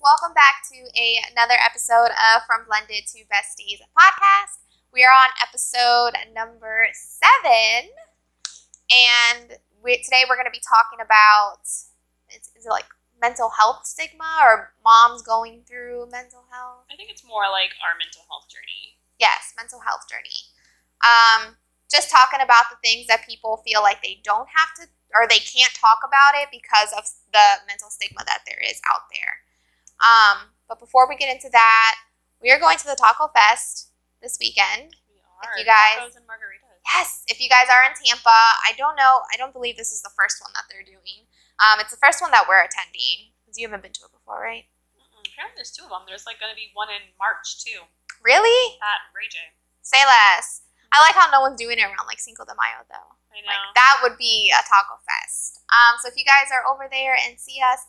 Welcome back to another episode of From Blended to Besties podcast. We are on episode number 7, and today we're going to be talking about, is it like mental health stigma or moms going through mental health? I think it's more like our mental health journey. Yes, mental health journey. Just talking about the things that people feel like they don't have to, or they can't talk about it because of the mental stigma that there is out there. But before we get into that, we are going to the Taco Fest this weekend. We are. If you guys, Tacos and margaritas. yes, if you guys are in Tampa, I don't believe this is the first one that they're doing. It's the first one that we're attending, because you haven't been to it before, right? Apparently there's 2 of them. There's going to be one in March, too. Really? At Ray J. Say less. I like how no one's doing it around like Cinco de Mayo, though. I know. Like, that would be a Taco Fest. So if you guys are over there and see us,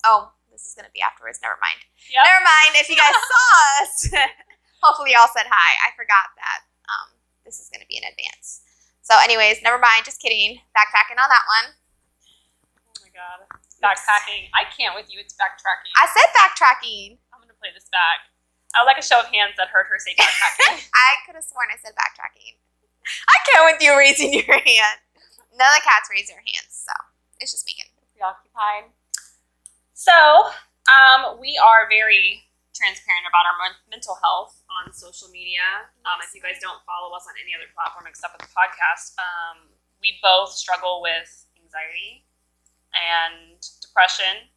this is going to be afterwards. Never mind. Yep. Never mind. If you guys saw us, hopefully y'all said hi. I forgot that this is going to be in advance. So anyways, never mind. Just kidding. Backtracking on that one. Oh my god. Backpacking. I can't with you. It's backtracking. I said backtracking. I'm going to play this back. I would like a show of hands that heard her say backpacking. I could have sworn I said backtracking. I can't with you raising your hand. None of the cats raise their hands, so it's just Megan. Preoccupied. So, we are very transparent about our mental health on social media. If you guys don't follow us on any other platform except for the podcast, we both struggle with anxiety and depression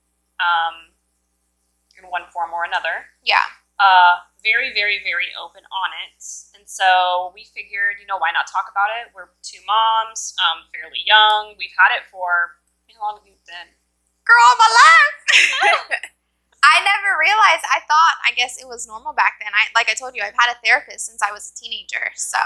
in one form or another. Yeah. Very, very, very open on it. And so we figured, why not talk about it? We're 2 moms, fairly young. We've had it for, how long have you been? Girl, all my life. I never realized. I guess it was normal back then. Like I told you, I've had a therapist since I was a teenager. So,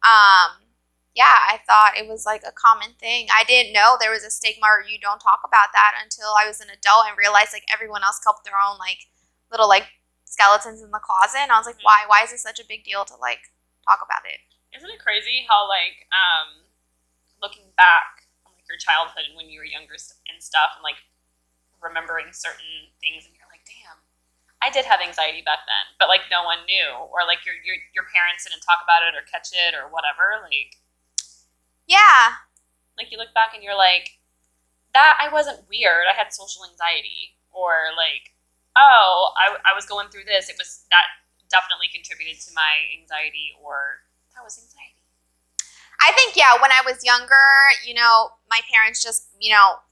I thought it was like a common thing. I didn't know there was a stigma or you don't talk about that until I was an adult and realized like everyone else kept their own like little like skeletons in the closet. And I was like, why? Why is this such a big deal to like talk about it? Isn't it crazy how like looking back on like your childhood when you were younger and stuff, and like remembering certain things, and you're like, damn, I did have anxiety back then, but like no one knew, or like your parents didn't talk about it or catch it or whatever. Like, yeah, like you look back and you're like, that I wasn't weird. I had social anxiety, or like, oh, I was going through this. It was that definitely contributed to my anxiety, or that was anxiety. I think, when I was younger, my parents just,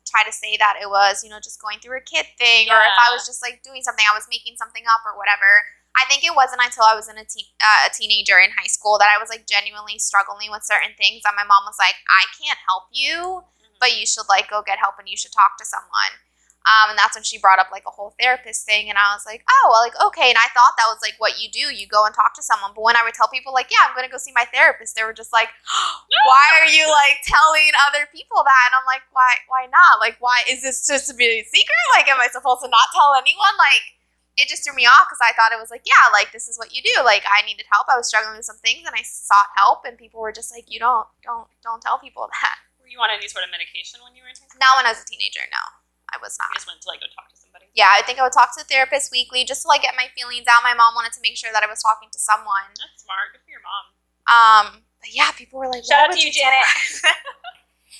try to say that it was, just going through a kid thing, or if I was just like doing something, I was making something up or whatever. I think it wasn't until I was a teenager in high school that I was like genuinely struggling with certain things, and my mom was like, I can't help you, but you should like go get help and you should talk to someone. And that's when she brought up like a whole therapist thing, and I was like, oh, well, like, okay. And I thought that was like what you do, you go and talk to someone. But when I would tell people like, yeah, I'm going to go see my therapist, they were just like, why are you like telling other people that? And I'm like, why not? Like, why is this just to be a secret? Like, am I supposed to not tell anyone? Like, it just threw me off because I thought it was like, yeah, like this is what you do. Like, I needed help. I was struggling with some things and I sought help, and people were just like, you don't tell people that. Were you on any sort of medication when you were in high school? Not when I was a teenager, no. I was not. You just went to like go talk to somebody? Yeah, I think I would talk to the therapist weekly just to like get my feelings out. My mom wanted to make sure that I was talking to someone. That's smart. Good for your mom. But yeah, people were like, shout out to you, Janet.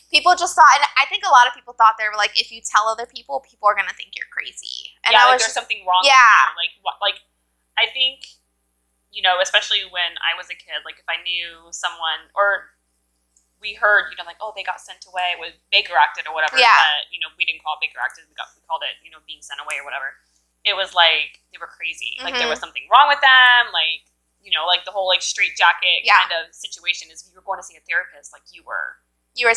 People just thought, and I think a lot of people thought they were like, if you tell other people, people are gonna think you're crazy. And yeah, I like was there's something wrong. Yeah. With you. Like I think, especially when I was a kid, like if I knew someone or we heard, like, oh, they got sent away with Baker acted or whatever. Yeah. But, we didn't call it Baker acted. We called it, being sent away or whatever. It was like they were crazy. Like there was something wrong with them. Like, like the whole like straight jacket kind of situation is if you were going to see a therapist, like you were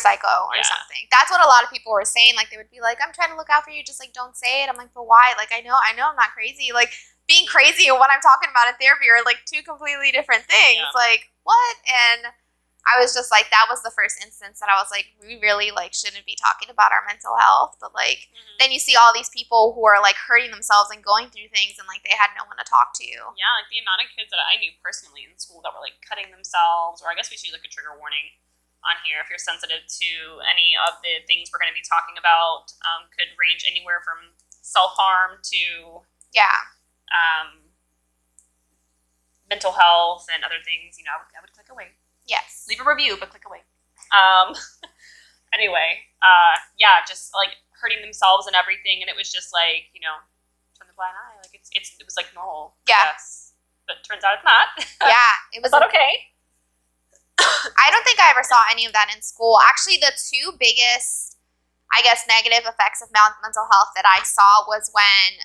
psycho or something. That's what a lot of people were saying. Like they would be like, I'm trying to look out for you. Just like, don't say it. I'm like, but why? Like, I know I'm not crazy. Like being crazy and what I'm talking about in therapy are like 2 completely different things. Yeah. Like what? And I was just like, that was the first instance that I was like, we really like shouldn't be talking about our mental health. But like, then you see all these people who are like hurting themselves and going through things, and like they had no one to talk to. Yeah, like the amount of kids that I knew personally in school that were like cutting themselves, or I guess we should use like a trigger warning on here if you're sensitive to any of the things we're going to be talking about. Could range anywhere from self-harm to mental health and other things, I would click away. Yes. Leave a review, but click away. Anyway, just like hurting themselves and everything, and it was just like, turn the blind eye. Like it was like normal. Yeah. Yes. But it turns out it's not. Yeah. It was not okay. I don't think I ever saw any of that in school. Actually, the two biggest, I guess, negative effects of mental health that I saw was when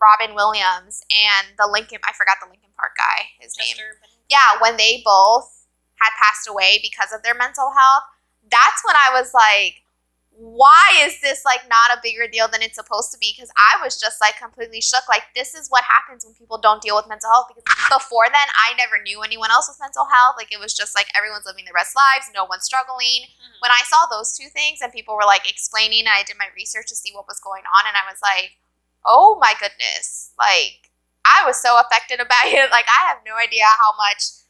Robin Williams and I forgot the Linkin Park guy, his name. Yeah, when they both had passed away because of their mental health, that's when I was like, why is this like not a bigger deal than it's supposed to be? Because I was just like completely shook. Like, this is what happens when people don't deal with mental health. Because before then, I never knew anyone else with mental health. Like, it was just like everyone's living their best lives. No one's struggling. Mm-hmm. When I saw those two things and people were like explaining, I did my research to see what was going on. And I was like, oh my goodness. Like, I was so affected about it. Like, I have no idea how much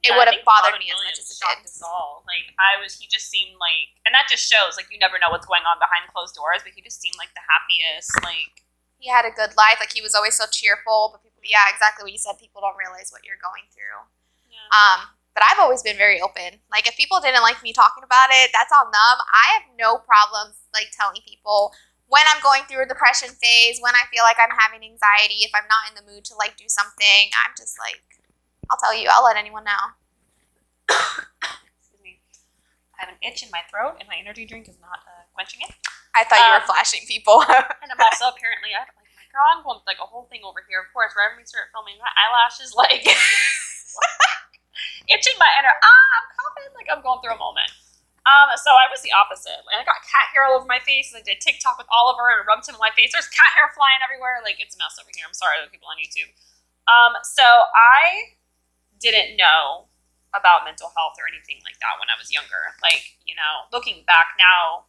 it would have bothered me as much as it did. Us all. Like, he just seemed like, and that just shows, like, you never know what's going on behind closed doors, but he just seemed like the happiest, like. He had a good life. Like, he was always so cheerful, but people, yeah, exactly what you said. People don't realize what you're going through. Yeah. But I've always been very open. Like, if people didn't like me talking about it, that's on them. I have no problems, like, telling people when I'm going through a depression phase, when I feel like I'm having anxiety, if I'm not in the mood to, like, do something, I'm just like, I'll tell you. I'll let anyone know. Excuse me. I have an itch in my throat, and my energy drink is not quenching it. I thought you were flashing people. And I'm also apparently, I'm going with like a whole thing over here. Of course, right when we start filming, my eyelashes like itching my inner. I'm coughing. Like, I'm going through a moment. So I was the opposite. Like, I got cat hair all over my face, and I did TikTok with Oliver and rubbed him on my face. There's cat hair flying everywhere. Like, it's a mess over here. I'm sorry to the people on YouTube. So I didn't know about mental health or anything like that when I was younger. Like, looking back now,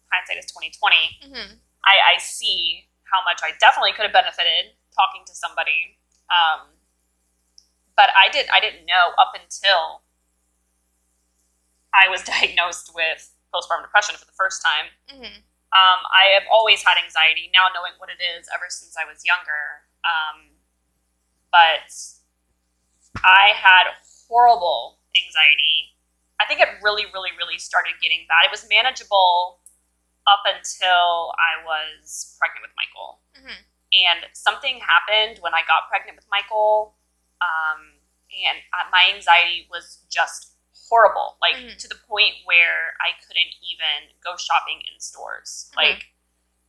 hindsight is 2020. Mm-hmm. I see how much I definitely could have benefited talking to somebody. But I didn't know up until I was diagnosed with postpartum depression for the first time. Mm-hmm. I have always had anxiety, now knowing what it is ever since I was younger. But I had horrible anxiety. I think it really, really, really started getting bad. It was manageable up until I was pregnant with Michael. Mm-hmm. And something happened when I got pregnant with Michael, and my anxiety was just horrible, like to the point where I couldn't even go shopping in stores. Mm-hmm. Like,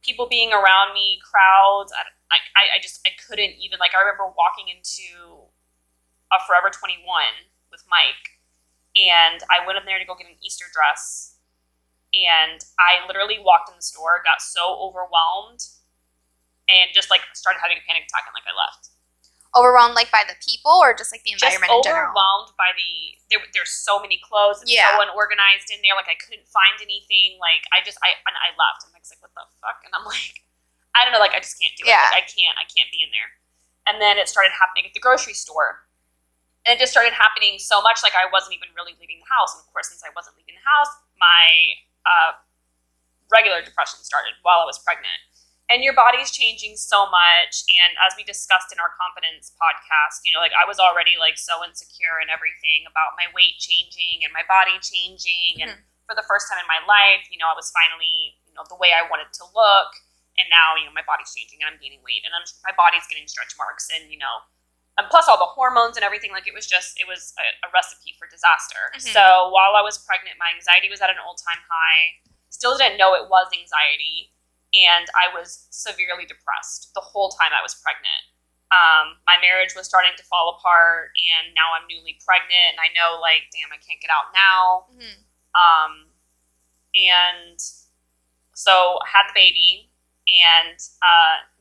people being around me, crowds, I couldn't even, like, I remember walking into a Forever 21 with Mike, and I went in there to go get an Easter dress, and I literally walked in the store, got so overwhelmed, and just, like, started having a panic attack, and, like, I left. Overwhelmed, like, by the people, or just, like, the environment in general? Overwhelmed by there's so many clothes, and so unorganized in there, like, I couldn't find anything, like, I left, and Mike's like, what the fuck? And I'm like, I don't know, like, I just can't do it. Like, I can't be in there. And then it started happening at the grocery store. And it just started happening so much, like, I wasn't even really leaving the house. And, of course, since I wasn't leaving the house, my regular depression started while I was pregnant. And your body's changing so much. And as we discussed in our confidence podcast, like, I was already, like, so insecure and everything about my weight changing and my body changing. Mm-hmm. And for the first time in my life, I was finally, the way I wanted to look. And now, my body's changing and I'm gaining weight. And my body's getting stretch marks. And, and plus all the hormones and everything, like, it was a recipe for disaster. Mm-hmm. So while I was pregnant, my anxiety was at an all-time high. Still didn't know it was anxiety. And I was severely depressed the whole time I was pregnant. My marriage was starting to fall apart, and now I'm newly pregnant, and I know, like, damn, I can't get out now. Mm-hmm. And so I had the baby, and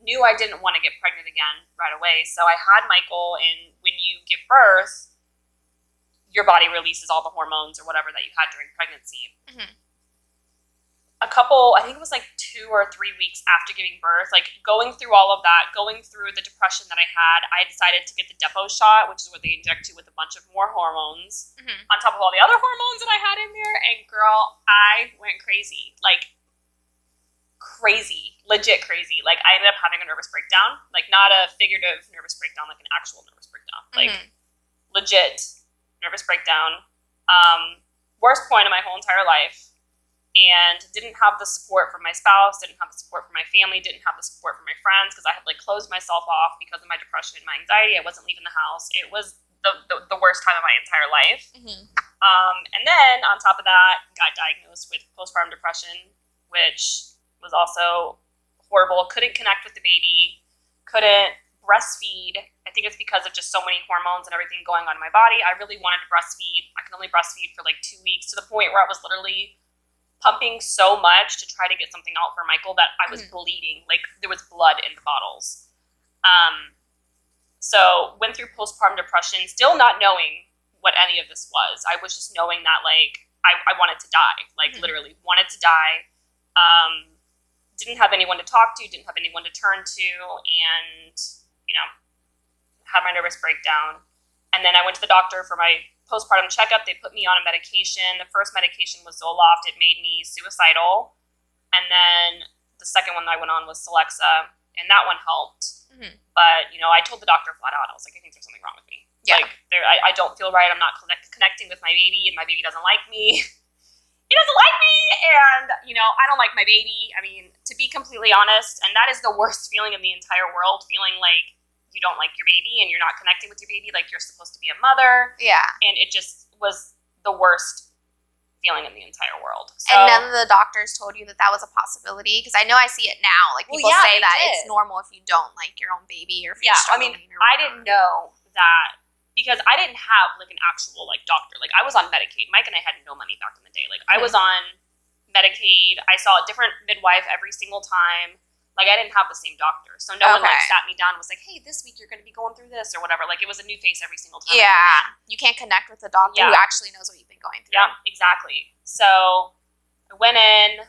knew I didn't want to get pregnant again right away. So I had Michael, and when you give birth, your body releases all the hormones or whatever that you had during pregnancy. Mm-hmm. I think it was like 2 or 3 weeks after giving birth, like, going through all of that, going through the depression that I had, I decided to get the depot shot, which is where they inject you with a bunch of more hormones, on top of all the other hormones that I had in there. And girl, I went crazy, like, crazy. legit crazy. Like, I ended up having a nervous breakdown. Like, not a figurative nervous breakdown, like an actual nervous breakdown. Like, legit nervous breakdown. Worst point of my whole entire life. And didn't have the support from my spouse, didn't have the support from my family, didn't have the support from my friends, because I had, like, closed myself off because of my depression and my anxiety. I wasn't leaving the house. It was the worst time of my entire life. And then, on top of that, got diagnosed with postpartum depression, which was also horrible. Couldn't connect with the baby, couldn't breastfeed. I think it's because of just so many hormones and everything going on in my body. I really wanted to breastfeed. I could only breastfeed for like 2 weeks, to the point where I was literally pumping so much to try to get something out for Michael that I was bleeding. Like, there was blood in the bottles. So went through postpartum depression, still not knowing what any of this was. I was just knowing that, like, I wanted to die. Like, literally wanted to die. Didn't have anyone to talk to, didn't have anyone to turn to, and, you know, had my nervous breakdown. And then I went to the doctor for my postpartum checkup. They put me on a medication. The first medication was Zoloft. It made me suicidal. And then the second one that I went on was Celexa, and that one helped. But, you know, I told the doctor flat out, I was like, I think there's something wrong with me. Yeah. Like, I don't feel right. I'm not connecting with my baby, and my baby doesn't like me. He doesn't like me, and, you know, I don't like my baby. I mean, to be completely honest, and that is the worst feeling in the entire world, feeling like you don't like your baby and you're not connecting with your baby like you're supposed to be a mother. Yeah. And it just was the worst feeling in the entire world. So, and none of the doctors told you that that was a possibility? Because I know I see it now. Like, people say that it's normal if you don't like your own baby, or if you're struggling. I mean, I didn't know that, because I didn't have, like, an actual, like, doctor. Like, I was on Medicaid. Mike and I had no money back in the day. Like, I was on Medicaid. I saw a different midwife every single time. Like, I didn't have the same doctor. So no one, like, sat me down and was like, hey, this week you're going to be going through this or whatever. Like, it was a new face every single time. Yeah. You can't connect with the doctor who actually knows what you've been going through. Yeah, exactly. So I went in,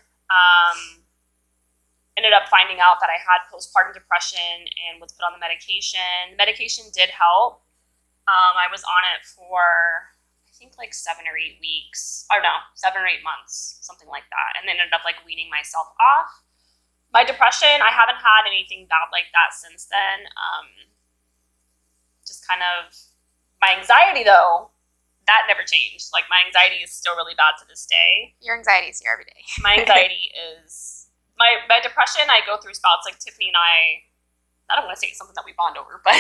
ended up finding out that I had postpartum depression and was put on the medication. The medication did help. I was on it for, I think, like 7 or 8 weeks. Or no, 7 or 8 months, something like that. And then ended up, like, weaning myself off. My depression, I haven't had anything bad like that since then. Just kind of, my anxiety, though, that never changed. Like, my anxiety is still really bad to this day. Your anxiety is here every day. My anxiety is, my depression, I go through spouts. Like, Tiffany and I don't want to say it's something that we bond over, but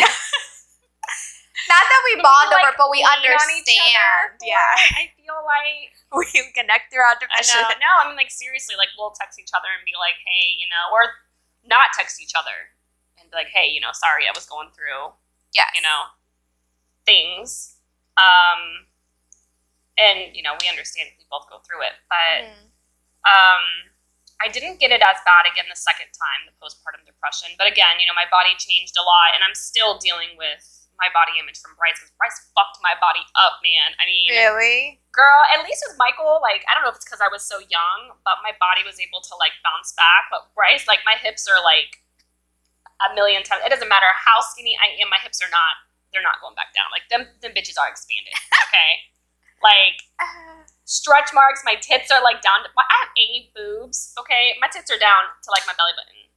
not that we bond over, but we understand. Yeah. I feel like we connect through our depression. I know. No, I mean, like, seriously, like, we'll text each other and be like, hey, you know, or not text each other and be like, hey, you know, sorry, I was going through, you know, things. And, you know, we understand, we both go through it. But I didn't get it as bad again the second time, the postpartum depression. But again, you know, my body changed a lot, and I'm still dealing with my body image from Bryce, because Bryce fucked my body up, man. I mean, really? Girl, at least with Michael, like, I don't know if it's because I was so young, but my body was able to, like, bounce back. But Bryce, like, my hips are, like, a million times. It doesn't matter how skinny I am, my hips are not, they're not going back down. Like, them bitches are expanded, okay? Like, stretch marks, my tits are, like, down to, I have 80 boobs, okay? My tits are down to, like, my belly button.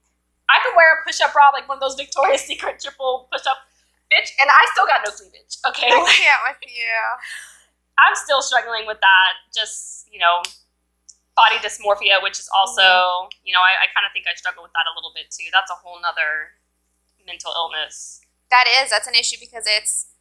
I could wear a push-up bra, like one of those Victoria's Secret triple push-up, bitch, and I still got no cleavage, okay? I can't with you. I'm still struggling with that, just, you know, body dysmorphia, which is also, you know, I kind of think I struggle with that a little bit too. That's a whole nother mental illness. That's an issue, because it's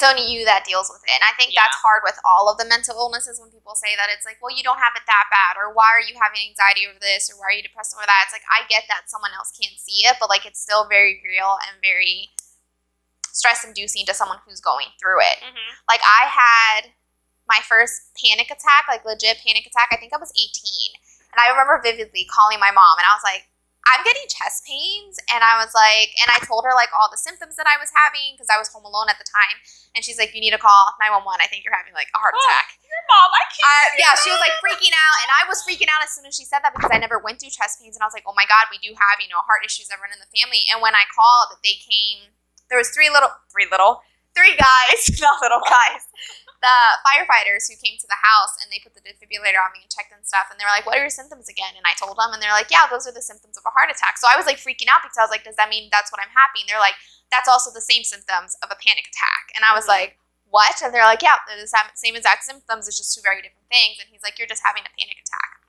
only you that deals with it. And I think that's hard with all of the mental illnesses, when people say that. It's like, well, you don't have it that bad, or why are you having anxiety over this, or why are you depressed over that? It's like, I get that someone else can't see it, but, like, it's still very real and very stress-inducing to someone who's going through it. Like, I had my first panic attack, like, legit panic attack, I think I was 18. And I remember vividly calling my mom, and I was like, I'm getting chest pains. And I was like, and I told her, like, all the symptoms that I was having, because I was home alone at the time. And she's like, you need to call 911. I think you're having, like, a heart attack. Your mom, I can't. Yeah, she was, like, freaking out. And I was freaking out as soon as she said that, because I never went through chest pains. And I was like, oh, my God, we do have, you know, heart issues that run in the family. And when I called, they came. There was three guys, not little guys. the firefighters who came to the house and they put the defibrillator on me and checked and stuff, and they were like, what are your symptoms again? And I told them, and they're like, yeah, those are the symptoms of a heart attack. So I was like freaking out because I was like, does that mean that's what I'm having? And they're like, that's also the same symptoms of a panic attack. And I was like, what? And they're like, yeah, they're the same exact symptoms. It's just two very different things. And he's like, you're just having a panic attack.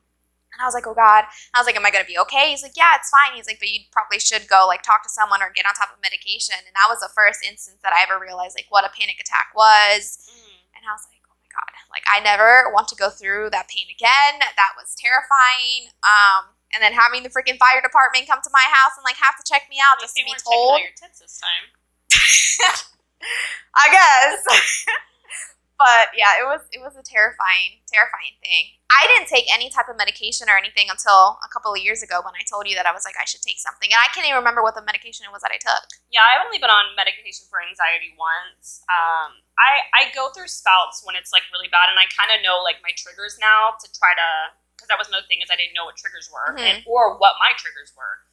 And I was like, oh God. I was like, am I going to be okay? He's like, yeah, it's fine. He's like, but you probably should go like talk to someone or get on top of medication. And that was the first instance that I ever realized like what a panic attack was. And I was like, oh my God, like I never want to go through that pain again. That was terrifying. And then having the freaking fire department come to my house and like have to check me out just to be told. Your tits this time. I guess. But yeah, it was a terrifying thing. I didn't take any type of medication or anything until a couple of years ago when I told you that I was like, I should take something. And I can't even remember what the medication it was that I took. Yeah, I've only been on medication for anxiety once. I go through spouts when it's like really bad, and I kind of know like my triggers now to try to, because that was another thing is I didn't know what triggers were or what my triggers were.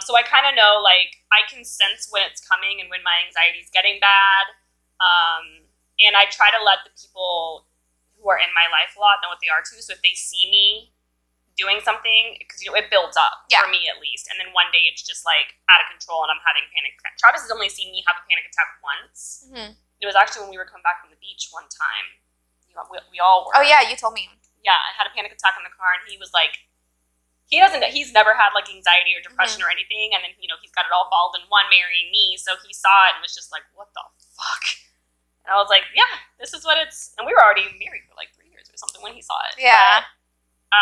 So I kind of know like I can sense when it's coming and when my anxiety is getting bad. And I try to let the people who are in my life a lot know what they are too. So if they see me doing something, because you know it builds up for me at least, and then one day it's just like out of control and I'm having panic attack. Travis has only seen me have a panic attack once. It was actually when we were coming back from the beach one time. We all were. Oh yeah, you told me. Yeah, I had a panic attack in the car, and he was like, he's never had like anxiety or depression or anything, and then you know he's got it all balled in one marrying me, so he saw it and was just like, what the fuck? And I was like, yeah, this is what it's... And we were already married for like 3 years or something when he saw it. Yeah. But,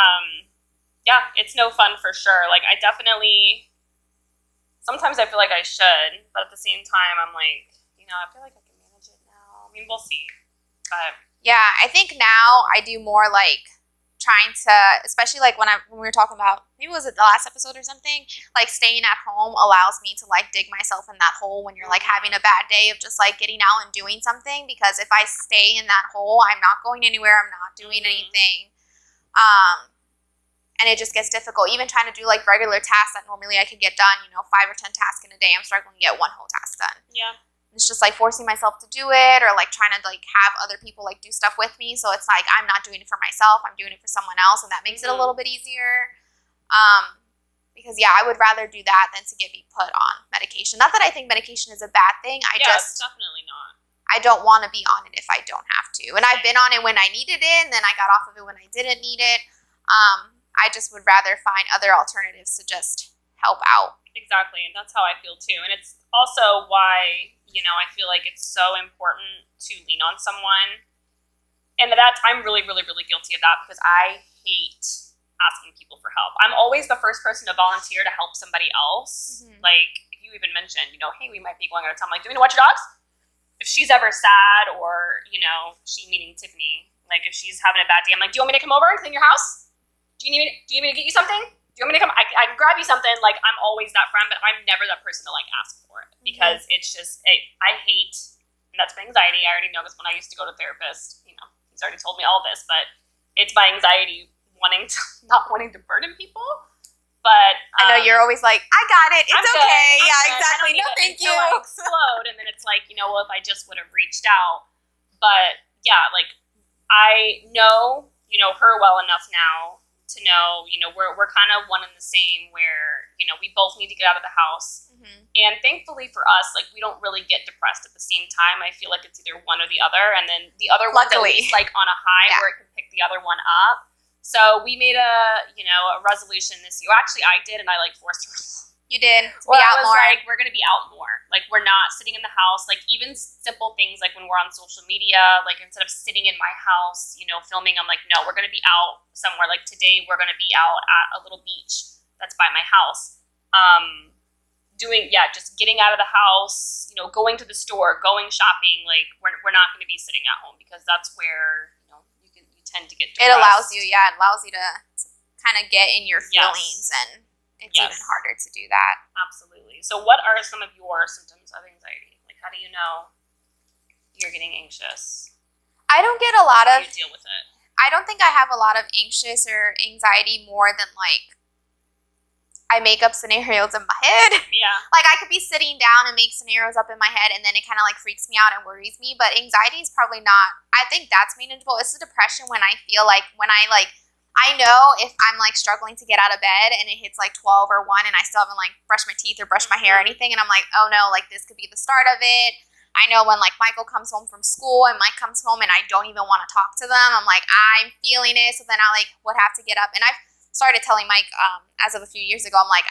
yeah, it's no fun for sure. Like, I definitely... Sometimes I feel like I should, but at the same time, I'm like, you know, I feel like I can manage it now. I mean, we'll see. But... Yeah, I think now I do more like trying to, especially like when we were talking about, maybe was it the last episode or something, like staying at home allows me to like dig myself in that hole when you're like having a bad day of just like getting out and doing something, because if I stay in that hole, I'm not going anywhere, I'm not doing anything. And it just gets difficult. Even trying to do like regular tasks that normally I could get done, you know, 5 or 10 tasks in a day, I'm struggling to get one whole task done. Yeah. It's just like forcing myself to do it, or like trying to like have other people like do stuff with me. So it's like I'm not doing it for myself, I'm doing it for someone else, and that makes it a little bit easier. Because yeah, I would rather do that than to get me put on medication. Not that I think medication is a bad thing. It's definitely not. I don't want to be on it if I don't have to. And I've been on it when I needed it, and then I got off of it when I didn't need it. I just would rather find other alternatives to just help out. Exactly, and that's how I feel too. And it's also why, you know, I feel like it's so important to lean on someone. And I'm really, really, really guilty of that, because I hate asking people for help. I'm always the first person to volunteer to help somebody else. Like, if you even mention, you know, hey, we might be going out of town. I'm like, do you want to watch your dogs? If she's ever sad, or, you know, she meaning Tiffany, like if she's having a bad day, I'm like, do you want me to come over and clean your house? Do you need me to get you something? Do you want me to come? I can grab you something. Like, I'm always that friend, but I'm never that person to like ask for it, because it's just, I hate, and that's my anxiety. I already know this when I used to go to therapist, you know, he's already told me all this, but it's my anxiety not wanting to burden people. But I know you're always like, I got it. It's I'm okay. Good. Yeah, I'm exactly. No, thank you. I explode, and then it's like, you know, well, if I just would have reached out. But yeah, like I know, you know, her well enough now to know, you know, we're kind of one and the same, where, you know, we both need to get out of the house. And thankfully for us, like, we don't really get depressed at the same time. I feel like it's either one or the other, and then the other one's at least like on a high where it can pick the other one up. So we made a resolution this year. Actually, I did, and I like forced her. You did. Well, I was like, we're going to be out more. Like, we're not sitting in the house. Like, even simple things like when we're on social media, like instead of sitting in my house, you know, filming, I'm like, no, we're going to be out somewhere. Like today, we're going to be out at a little beach that's by my house. Just getting out of the house, you know, going to the store, going shopping. Like, we're not going to be sitting at home, because that's where, you know, you tend to get depressed. It allows you to kind of get in your feelings, and it's even harder to do that. Absolutely. So what are some of your symptoms of anxiety? Like, how do you know you're getting anxious? I don't get a lot How of... do you deal with it? I don't think I have a lot of anxious or anxiety more than, like... I make up scenarios in my head. Yeah. Like, I could be sitting down and make scenarios up in my head, and then it kind of, like, freaks me out and worries me. But anxiety is probably not, I think that's manageable. It's the depression when I feel like, I know if I'm, like, struggling to get out of bed and it hits, like, 12 or 1 and I still haven't, like, brushed my teeth or brushed my hair or anything, and I'm like, oh, no, like, this could be the start of it. I know when, like, Michael comes home from school and Mike comes home and I don't even want to talk to them. I'm like, I'm feeling it. So then I, like, would have to get up. And I've started telling Mike, as of a few years ago, I'm like,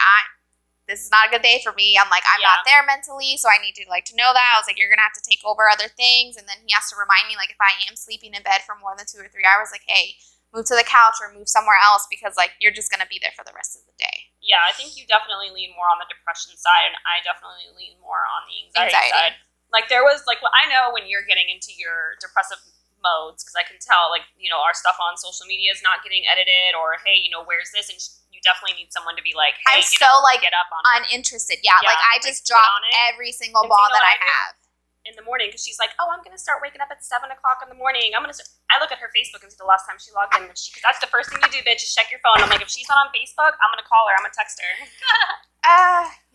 this is not a good day for me. I'm like, I'm not there mentally, so I need to, like, to know that. I was like, you're going to have to take over other things. And then he has to remind me, like, if I am sleeping in bed for more than 2 or 3 hours, like, hey, move to the couch or move somewhere else because, like, you're just going to be there for the rest of the day. Yeah, I think you definitely lean more on the depression side, and I definitely lean more on the anxiety side. Like, there was, like, I know when you're getting into your depressive modes, because I can tell, like, you know, our stuff on social media is not getting edited, or, hey, you know, where's this? And you definitely need someone to be like, hey, I'm so, like, get up on uninterested. Yeah, like, I just drop every single ball that I have. In the morning, because she's like, oh, I'm going to start waking up at 7 o'clock in the morning. I look at her Facebook and see the last time she logged in. Because that's the first thing you do, bitch, is check your phone. I'm like, if she's not on Facebook, I'm going to call her. I'm going to text her.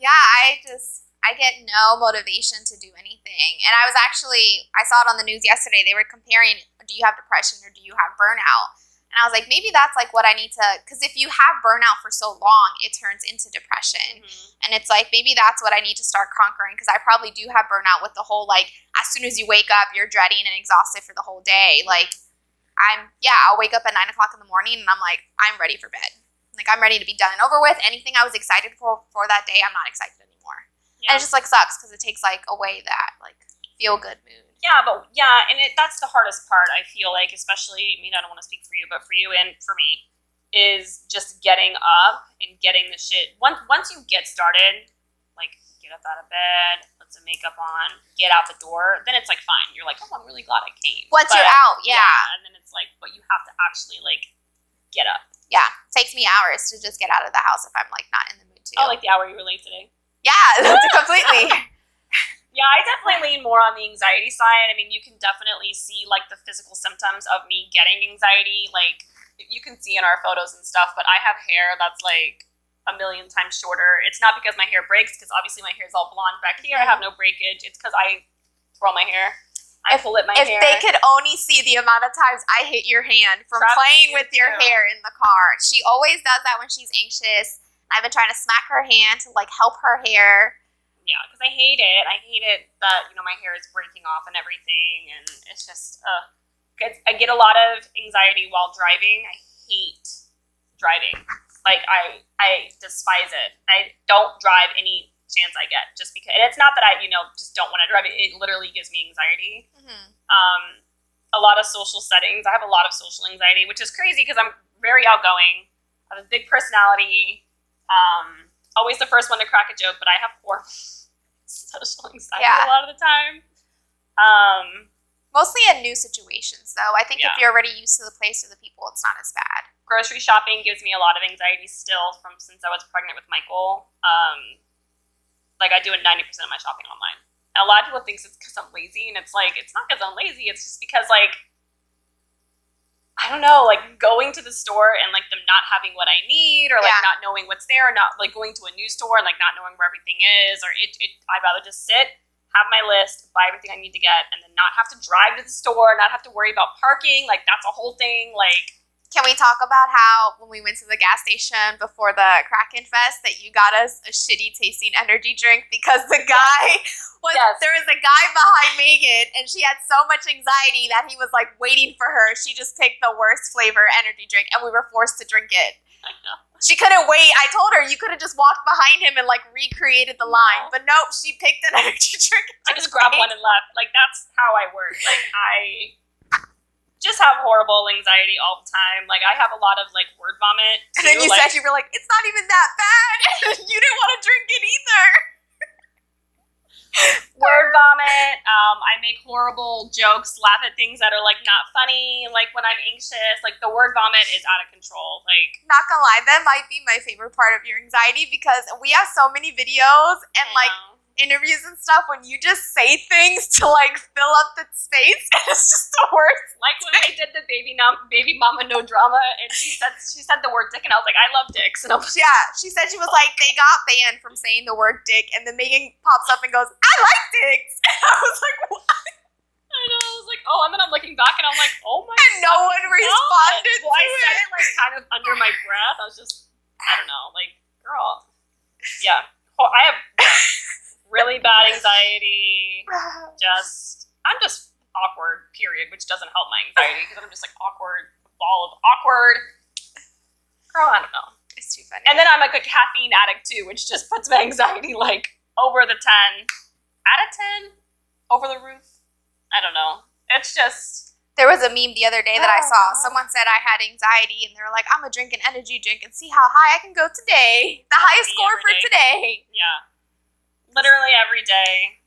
Yeah, I get no motivation to do anything. And I saw it on the news yesterday. They were comparing, do you have depression or do you have burnout? And I was like, maybe that's, like, what I need to, because if you have burnout for so long, it turns into depression. And it's like, maybe that's what I need to start conquering, because I probably do have burnout with the whole, like, as soon as you wake up, you're dreading and exhausted for the whole day. Like, I'll wake up at 9 o'clock in the morning and I'm like, I'm ready for bed. Like, I'm ready to be done and over with. Anything I was excited for that day, I'm not excited anymore. And it just, like, sucks because it takes, like, away that, like, feel-good mood. Yeah, and that's the hardest part, I feel like, especially, I mean, I don't want to speak for you, but for you and for me, is just getting up and getting the shit. Once you get started, like, get up out of bed, put some makeup on, get out the door, then it's, like, fine. You're like, oh, I'm really glad I came. Once you're out, yeah. And then it's like, but you have to actually, like, get up. Yeah, it takes me hours to just get out of the house if I'm, like, not in the mood to. Oh, like the hour you were late today? Yeah, completely. Yeah, I definitely lean more on the anxiety side. I mean, you can definitely see, like, the physical symptoms of me getting anxiety. Like, you can see in our photos and stuff, but I have hair that's, like, a million times shorter. It's not because my hair breaks, because obviously my hair is all blonde back here. I have no breakage. It's because I twirl my hair. I pull at my hair. If they could only see the amount of times I hit your hand from playing with your hair in the car. She always does that when she's anxious. I've been trying to smack her hand to, like, help her hair. Yeah, because I hate it. I hate it that, you know, my hair is breaking off and everything, and it's just, I get a lot of anxiety while driving. I hate driving. Like, I despise it. I don't drive any chance I get, just because, and it's not that I, you know, just don't want to drive. It literally gives me anxiety. A lot of social settings. I have a lot of social anxiety, which is crazy because I'm very outgoing. I have a big personality. Always the first one to crack a joke, but I have horrible social anxiety a lot of the time. Mostly in new situations, though. I think if you're already used to the place or the people, it's not as bad. Grocery shopping gives me a lot of anxiety still from since I was pregnant with Michael. Like, I do 90% of my shopping online. And a lot of people think it's because I'm lazy, and it's like, it's not because I'm lazy. It's just because, like, I don't know, like, going to the store and, like, them not having what I need, or, like, not knowing what's there, or not, like, going to a new store and, like, not knowing where everything is, or I'd rather just sit, have my list, buy everything I need to get, and then not have to drive to the store, not have to worry about parking. Like, that's a whole thing. Like, can we talk about how when we went to the gas station before the Kraken Fest that you got us a shitty tasting energy drink because the guy there was a guy behind Megan and she had so much anxiety that he was, like, waiting for her. She just picked the worst flavor energy drink and we were forced to drink it. I know. She couldn't wait. I told her you could have just walked behind him and, like, recreated the line. But nope, she picked an energy drink. I just grabbed one and left. Like, that's how I work. Like, I just have horrible anxiety all the time. Like, I have a lot of, like, word vomit too. And then you said, you were like, it's not even that bad. You didn't want to drink it either. Word vomit. I make horrible jokes, laugh at things that are, like, not funny. Like, when I'm anxious, like, the word vomit is out of control. Like, not gonna lie, that might be my favorite part of your anxiety because we have so many videos and, like, interviews and stuff when you just say things to like fill up the space. It's just the worst. Like when I did the baby mama no drama, and she said the word dick, and I was like, I love dicks, and I was Yeah, she said she was like, they got banned from saying the word dick, and then Megan pops up and goes, I like dicks. And I was like, what? I know, I was like, oh, and then I'm looking back and I'm like, oh my And no one responded Well, I to said it. it like kind of under my breath. I was just, I don't know, like, girl. Yeah. I have really bad anxiety. I'm just awkward, period, which doesn't help my anxiety because I'm just like awkward, ball of awkward. Girl, I don't know. It's too funny. And then I'm like a caffeine addict too, which just puts my anxiety like over the 10. Out of 10? Over the roof? I don't know. It's just... There was a meme the other day that I saw. Someone said I had anxiety, and they were like, I'm going to drink an energy drink and see how high I can go today. The highest score for today. Yeah. Literally every day.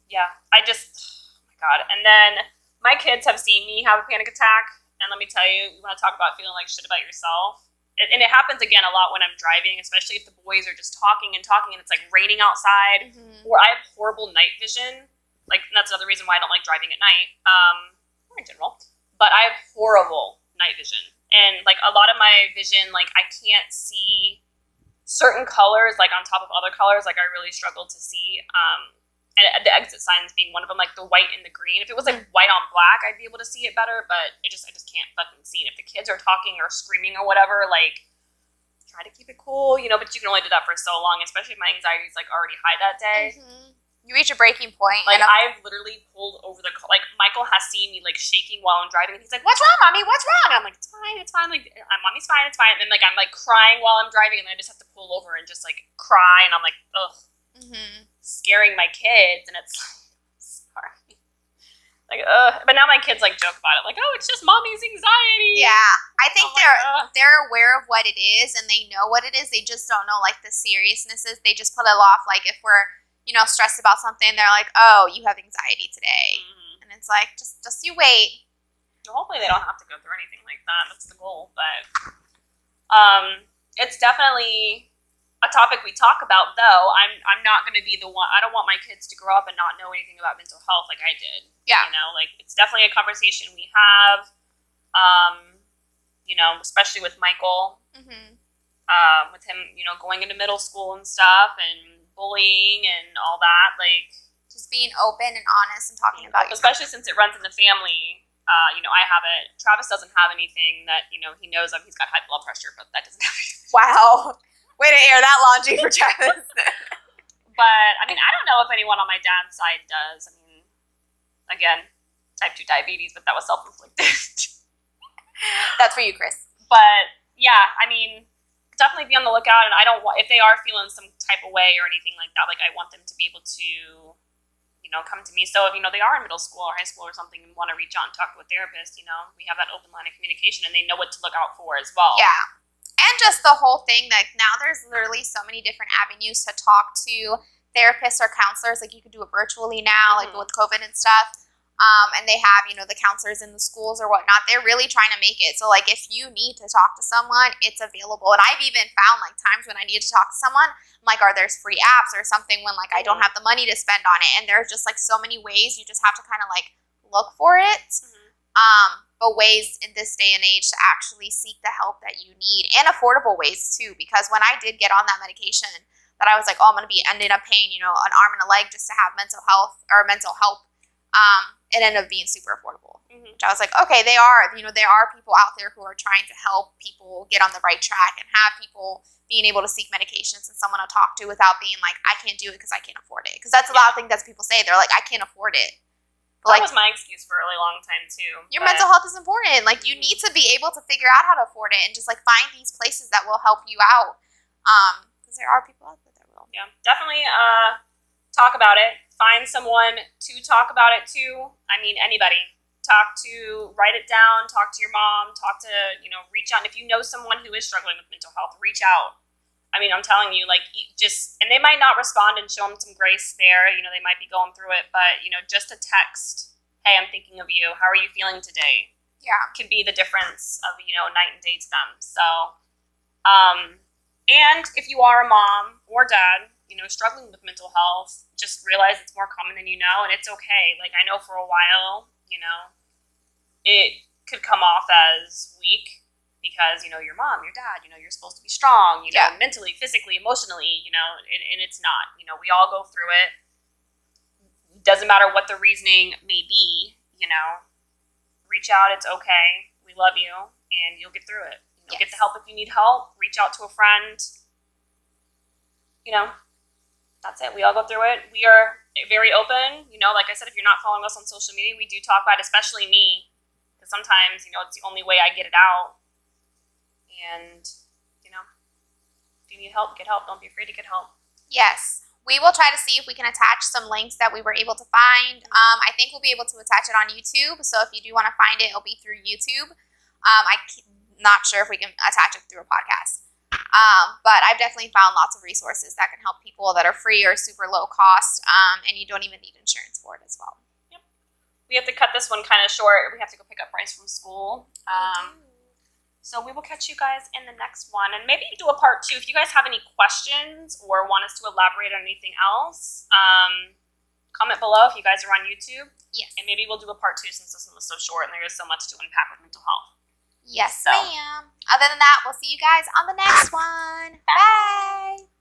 Yeah. I just... Oh my God. And then my kids have seen me have a panic attack, and let me tell you, you want to talk about feeling like shit about yourself? And it happens again a lot when I'm driving, especially if the boys are just talking and it's like raining outside, or I have horrible night vision. Like, that's another reason why I don't like driving at night, or in general. But I have horrible night vision. And like a lot of my vision, like I can't see certain colors, like on top of other colors, like I really struggle to see. And the exit signs being one of them, like the white and the green. If it was like white on black, I'd be able to see it better, but I just can't fucking see it. If the kids are talking or screaming or whatever, like, try to keep it cool, you know, but you can only do that for so long, especially if my anxiety is like already high that day. You reach a breaking point. Like, I've literally pulled over the car. Like, Michael has seen me like shaking while I'm driving, and he's like, what's wrong, Mommy? What's wrong? And I'm like, it's fine. Like, Mommy's fine, it's fine. And then like, I'm like crying while I'm driving, and then I just have to pull over and just like cry, and I'm like, ugh. Scaring my kids, and it's sorry, like but now my kids like joke about it, like, oh, it's just Mommy's anxiety. Yeah, I think they're aware of what it is, and they know what it is. They just don't know like the seriousness is. They just put it off. Like if we're stressed about something, they're like, oh, you have anxiety today, and it's like just you wait. Well, hopefully they don't have to go through anything like that. That's the goal, but it's definitely a topic we talk about, though. I'm not going to be the one. I don't want my kids to grow up and not know anything about mental health like I did. Yeah. Like it's definitely a conversation we have. Especially with Michael, with him, going into middle school and stuff, and bullying and all that. Like just being open and honest and talking about it. Especially since it runs in the family. I have it. Travis doesn't have anything that he knows of. He's got high blood pressure, but that doesn't have anything. Wow. Way to air that laundry for Travis. But, I don't know if anyone on my dad's side does. Again, type 2 diabetes, but that was self-inflicted. That's for you, Chris. But, yeah, definitely be on the lookout, and I don't want, if they are feeling some type of way or anything like that, like, I want them to be able to, come to me. So if, they are in middle school or high school or something and want to reach out and talk to a therapist, we have that open line of communication, and they know what to look out for as well. Yeah. And just the whole thing that now there's literally so many different avenues to talk to therapists or counselors. Like you can do it virtually now, like with COVID and stuff. And they have, the counselors in the schools or whatnot. They're really trying to make it. So like if you need to talk to someone, it's available. And I've even found like times when I need to talk to someone, I'm like, there's free apps or something when like I don't have the money to spend on it. And there's just like so many ways. You just have to kind of like look for it. But ways in this day and age to actually seek the help that you need, and affordable ways too. Because when I did get on that medication, that I was like, oh, I'm going to be ending up paying, an arm and a leg just to have mental help. It ended up being super affordable. Which I was like, okay, there are people out there who are trying to help people get on the right track and have people being able to seek medications and someone to talk to without being like, I can't do it because I can't afford it. Because that's a lot of things that people say. They're like, I can't afford it. That was my excuse for a really long time too. Your mental health is important. Like you need to be able to figure out how to afford it and just like find these places that will help you out. Because there are people out there that will. Yeah, definitely talk about it. Find someone to talk about it to. Anybody. Write it down, talk to your mom, reach out. And if you know someone who is struggling with mental health, reach out. I'm telling you, like, and they might not respond and show them some grace there. They might be going through it, but, just a text, hey, I'm thinking of you. How are you feeling today? Yeah. Could be the difference of, night and day to them. So, And if you are a mom or dad, struggling with mental health, just realize it's more common than you know, and it's okay. Like, I know for a while, it could come off as weak because, your mom, your dad, you're supposed to be strong, mentally, physically, emotionally, and it's not. We all go through it. Doesn't matter what the reasoning may be, reach out. It's okay. We love you, and you'll get through it. Get the help if you need help. Reach out to a friend. That's it. We all go through it. We are very open. Like I said, if you're not following us on social media, we do talk about it, especially me, because sometimes, it's the only way I get it out. And, if you need help, get help. Don't be afraid to get help. Yes. We will try to see if we can attach some links that we were able to find. I think we'll be able to attach it on YouTube. So if you do want to find it, it'll be through YouTube. I'm not sure if we can attach it through a podcast. But I've definitely found lots of resources that can help people that are free or super low cost, and you don't even need insurance for it as well. Yep. We have to cut this one kind of short. We have to go pick up Bryce from school. So we will catch you guys in the next one, and maybe do a part 2. If you guys have any questions or want us to elaborate on anything else, comment below if you guys are on YouTube. Yes. And maybe we'll do a part 2 since this one was so short and there is so much to unpack with mental health. Yes, ma'am. Other than that, we'll see you guys on the next one. Bye.